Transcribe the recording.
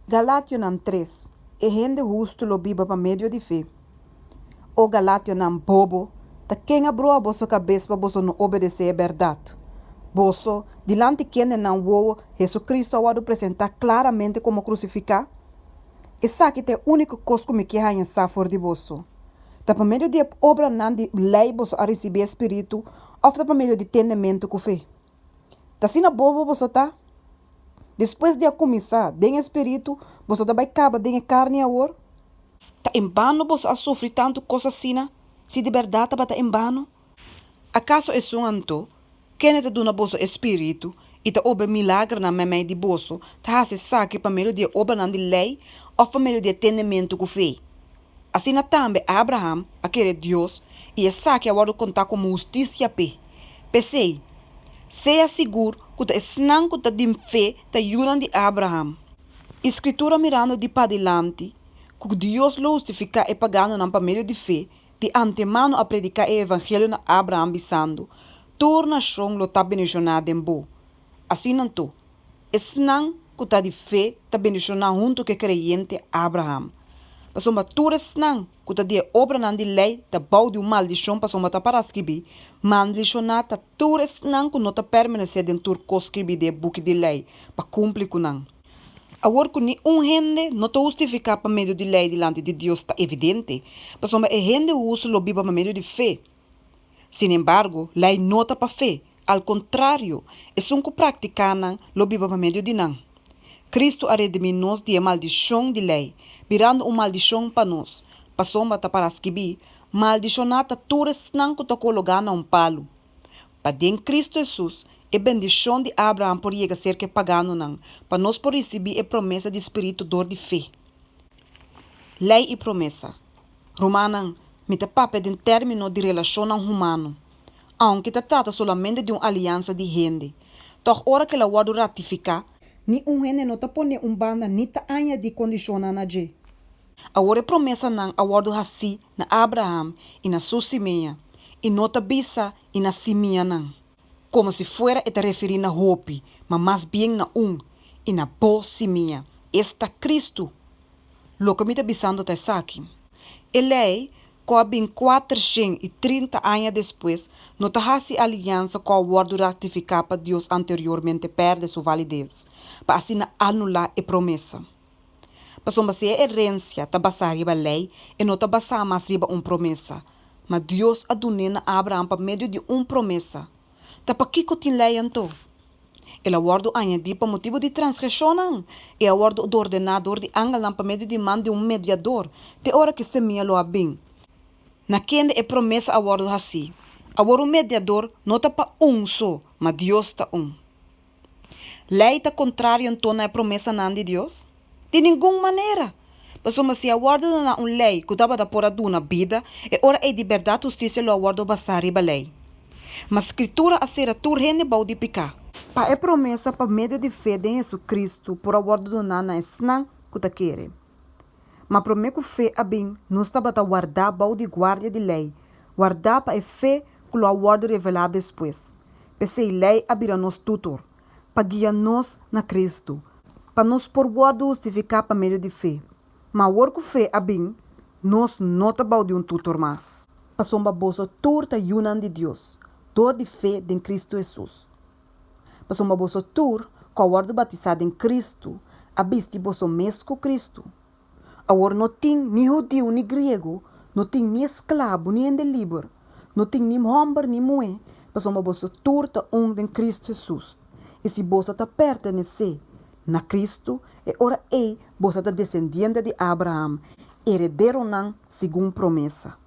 Galationan 3. E gente justo lo biba para meio de fé. O Galationan bobo, ta quem abriu a vossa cabeça para você não obedecer a verdade. Você, dilante quem não voa, Jesus Cristo a apresentar claramente como crucificar. Essa aqui é a única coisa que me quer a favor de você. Ta para meio de obra não de lei você a receber espírito, ou ta para meio de entendimento com fé. Ta sina bobo você tá? Depois de começar, den espírito, você vai acabar den carne agora? Tá em vano você a sofrer tanto coisa assim, se de verdade tá em vano? Acaso é um anto, quem te dona você espírito e te obe milagre na memé de bolso, tá se saque para meio de obra na de lei ou para meio de atendimento com fé? Assim também Abraham, aquele Deus, e é saque agora contar como justiça pé. Pensei, seja seguro que te esnan que te dim fé te ajuda de Abraham. Escritura mirando de para delante, que Deus lo justifica e pagando na meio de fé, de antemano a predicar o evangelho na Abraham bisando, torna chão lo tá bendicionado em bo. Assim não tu, esnan que tá de fé tá bendicionado junto que creyente Abraham. Pasomba tudo esnan que tá de obra na de lei tá bau de maldição pasomba tá para escrever, maldicionado tá tudo esnan que não tá permanecer dentro do escrever de book de lei, para cumprir com não. Agora que gente não está justificar para meio de lei delante de Deus está evidente, mas a gente usa o Bíblia para meio de fé. Sin embargo, lei não está para fé. Ao contrário, é um que praticam o Bíblia para meio de não. Cristo a redimir-nos de maldição de lei, virando uma maldição para nós. Passou para escrever, maldicionada todas não que está colocando um palo. Para dentro Cristo Jesus, e bendição de Abraão por chegar a ser que pagano não, para nós por receber a promessa de espírito dor de fé. Lei e promessa. Romanan, me te pape de término de relação humano, aunque te trata solamente de uma aliança de gente. Toch hora que la guardo ratificar, ni gente não te pone banda ni te anha de condiciona na je. Agora promessa não aguardo assim na Abraão e na sua semeia, e não te bisa e na semeia não. Como se fuera te referir na hope, mas mais bem na e na boa semeia. Está Cristo. Lo que me está bisando te aqui. Ele, com 430 anos depois, não está fazendo aliança com o word ratificado para Deus anteriormente perde sua validez, para assim anular a promessa. Para se a herência está basada riba lei e não está basada mais riba promessa, mas Deus adunena a Abraão para meio de promessa. Tá para que tem lei então? Ele aguardo añadir para motivo de transgressão e aguardo do ordenador de angel para meio de mão de mediador, de hora que se minha lo bem. Na quem é promessa aguardo assim. Agora o mediador não está para só, mas Deus está Lei está contrária então na promessa não de Deus? De nenhuma maneira. Mas se aguardo na lei que estava por a na vida, e hora é de verdade justiça lo aguardo basar riba lei. Mas a escritura a ser a turrende bau de picar. Pa é promessa para meio de fé em Jesus Cristo por aguardo do nana esnan que ta quere. Mas promessa fé a bem não está para guardar bau de guarda de lei. Guardar para a fé que o aguardo revelado depois. Pensei lei abrir nos tutor. Para guiar nos na Cristo. Para nos por guardo justificar para meio de fé. Mas agora que fé a bem, nós não está bau de tutor mais. Passou uma bolsa turta yunan de Deus. Dor de fé em Cristo Jesus. Passou uma bolsa tur, com a ordem batizada em Cristo, a viste bolsa mesmo Cristo. Agora não tem nem judeu nem grego, não tem nem escravo nem livre, não tem nem homem nem mulher, passou uma bolsa turta em Cristo Jesus. E se bolsa está pertencer na Cristo, e ora bolsa está descendente de Abraão, herdeiro não segundo promessa.